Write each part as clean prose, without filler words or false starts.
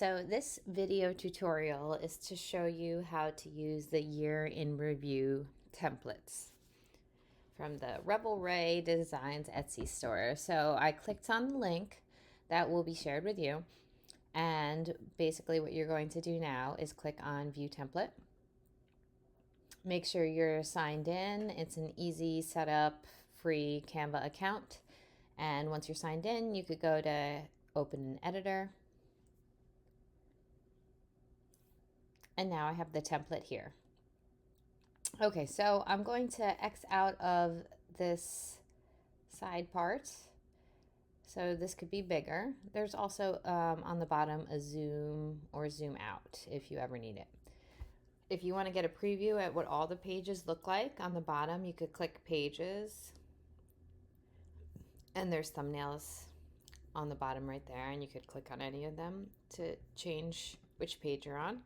so this video tutorial is to show you how to use the year in review templates from the Revel Ray Designs Etsy store. So I clicked on the link that will be shared with you, and basically what you're going to do now is click on View Template. Make sure you're signed in. It's an easy setup, free Canva account. And once you're signed in, you could go to open an editor. And now I have the template here. Okay, so I'm going to X out of this side part. So this could be bigger. There's also on the bottom a zoom or zoom out if you ever need it. If you want to get a preview at what all the pages look like on the bottom, you could click pages. And there's thumbnails on the bottom right there, and you could click on any of them to change which page you're on.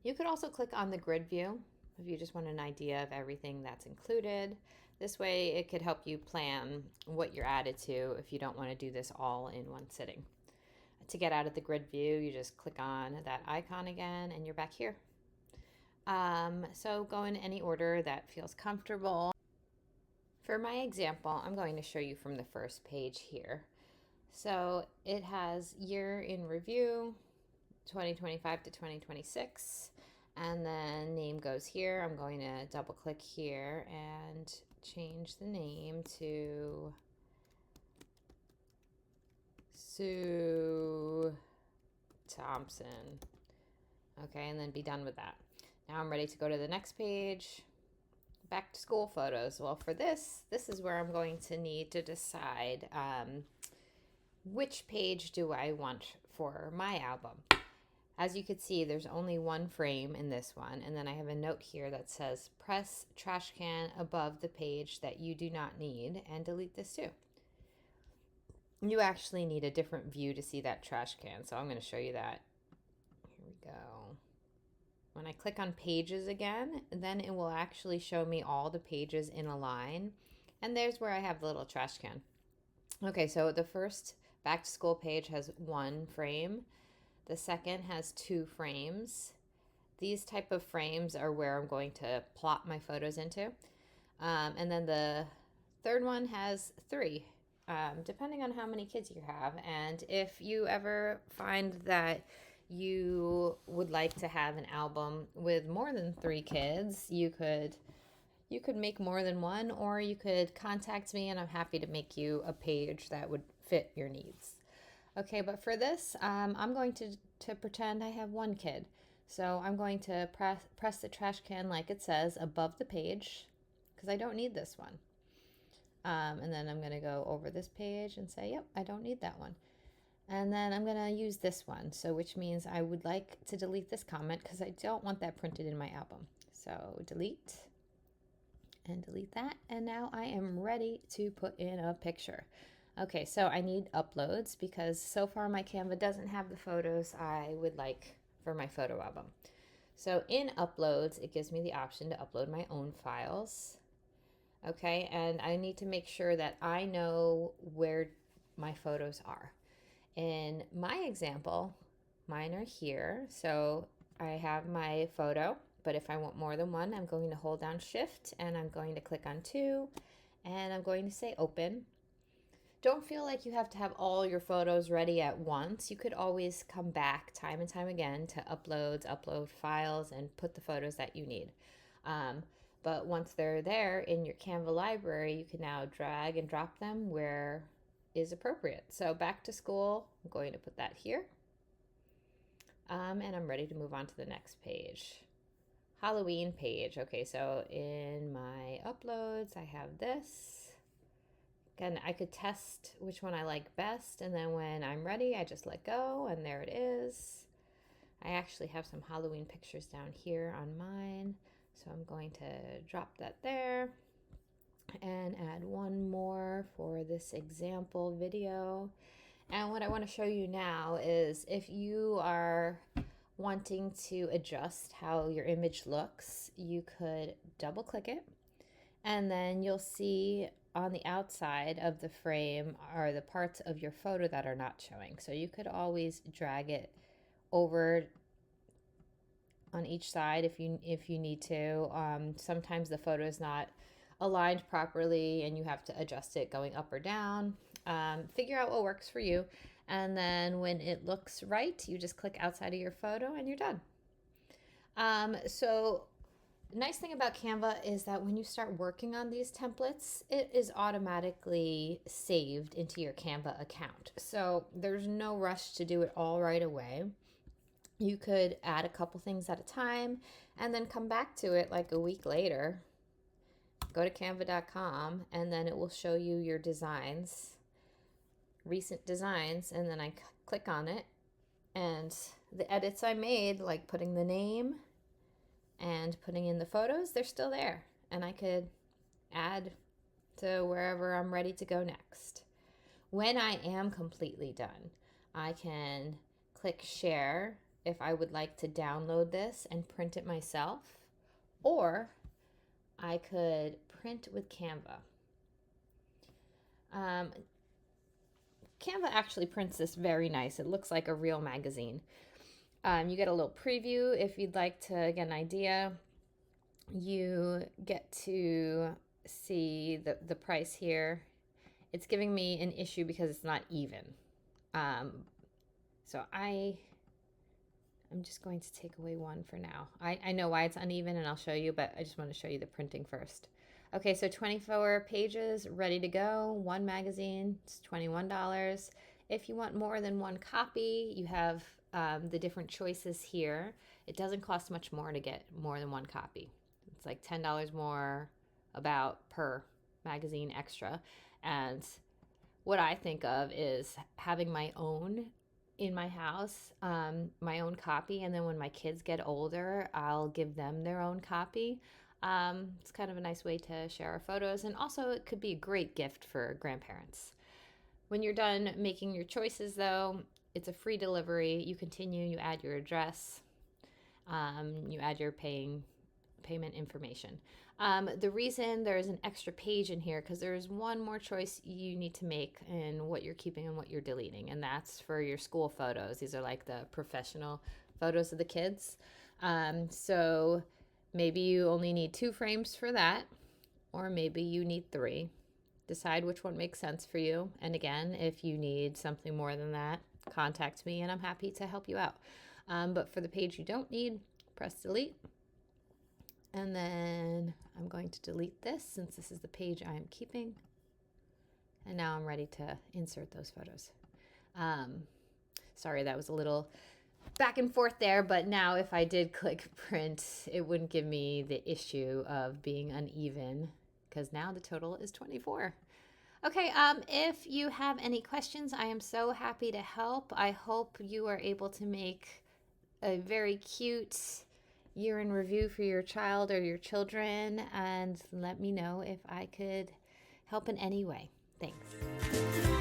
You could also click on the grid view if you just want an idea of everything that's included. This way it could help you plan what you're added to if you don't want to do this all in one sitting. To get out of the grid view, you just click on that icon again and you're back here. So go in any order that feels comfortable. For my example, I'm going to show you from the first page here. So it has year in review, 2025 to 2026, and then name goes here. I'm going to double click here and change the name to Sue Thompson. Okay, and then be done with that. Now I'm ready to go to the next page. Back to school photos. Well, for this is where I'm going to need to decide which page do I want for my album. As you can see, there's only one frame in this one, and then I have a note here that says press trash can above the page that you do not need and delete this too. You actually need a different view to see that trash can, so I'm going to show you that. Here we go. When I click on pages again, then it will actually show me all the pages in a line, and there's where I have the little trash can. Okay, so the first back to school page has one frame. The second has two frames. These type of frames are where I'm going to plot my photos into. And then the third one has three, depending on how many kids you have. And if you ever find that you would like to have an album with more than 3 kids, you could make more than one, or you could contact me and I'm happy to make you a page that would fit your needs. Okay, but for this, I'm going to pretend I have one kid. So I'm going to press the trash can like it says above the page, because I don't need this one. And then I'm going to go over this page and say, yep, I don't need that one. And then I'm going to use this one, so which means I would like to delete this comment because I don't want that printed in my album. So delete and delete that. And now I am ready to put in a picture. Okay, so I need uploads because so far my Canva doesn't have the photos I would like for my photo album. So in uploads, it gives me the option to upload my own files. Okay, and I need to make sure that I know where my photos are. In my example, mine are here. So I have my photo, but if I want more than one, I'm going to hold down Shift and I'm going to click on 2 and I'm going to say open. Don't feel like you have to have all your photos ready at once. You could always come back time and time again to upload files, and put the photos that you need. But once they're there in your Canva library, you can now drag and drop them where is appropriate. So back to school, I'm going to put that here. And I'm ready to move on to the next page. Halloween page. Okay, so in my uploads, I have this. Again, I could test which one I like best, and then when I'm ready, I just let go, and there it is. I actually have some Halloween pictures down here on mine, so I'm going to drop that there and add one more for this example video. And what I want to show you now is if you are wanting to adjust how your image looks, you could double click it And then you'll see on the outside of the frame are the parts of your photo that are not showing. So you could always drag it over on each side if you need to. Sometimes the photo is not aligned properly and you have to adjust it going up or down. Figure out what works for you, and then when it looks right, you just click outside of your photo and you're done. So nice thing about Canva is that when you start working on these templates, it is automatically saved into your Canva account. So there's no rush to do it all right away. You could add a couple things at a time and then come back to it like a week later. Go to canva.com and then it will show you your designs, recent designs, and then I click on it and the edits I made, like putting the name and putting in the photos, they're still there, and I could add to wherever I'm ready to go next. When I am completely done, I can click share if I would like to download this and print it myself, or I could print with Canva. Canva actually prints this very nice. It looks like a real magazine. You get a little preview if you'd like to get an idea. You get to see the price here. It's giving me an issue because it's not even. So I'm just going to take away one for now. I know why it's uneven and I'll show you, but I just want to show you the printing first. Okay, so 24 pages ready to go. One magazine, it's $21. If you want more than one copy, you have the different choices here. It doesn't cost much more to get more than one copy. It's like $10 more about per magazine extra. And what I think of is having my own in my house, my own copy, and then when my kids get older, I'll give them their own copy. It's kind of a nice way to share our photos, and also it could be a great gift for grandparents. When you're done making your choices, though, it's a free delivery. You continue, you add your address, you add your payment information. The reason there's an extra page in here, because there's one more choice you need to make in what you're keeping and what you're deleting, and that's for your school photos. These are like the professional photos of the kids. So maybe you only need 2 frames for that, or maybe you need 3. Decide which one makes sense for you. And again, if you need something more than that, contact me and I'm happy to help you out. But for the page you don't need, press delete. And then I'm going to delete this since this is the page I am keeping. And now I'm ready to insert those photos. Sorry, that was a little back and forth there, but now if I did click print, it wouldn't give me the issue of being uneven, because now the total is 24. Okay, if you have any questions, I am so happy to help. I hope you are able to make a very cute year in review for your child or your children, and let me know if I could help in any way. Thanks.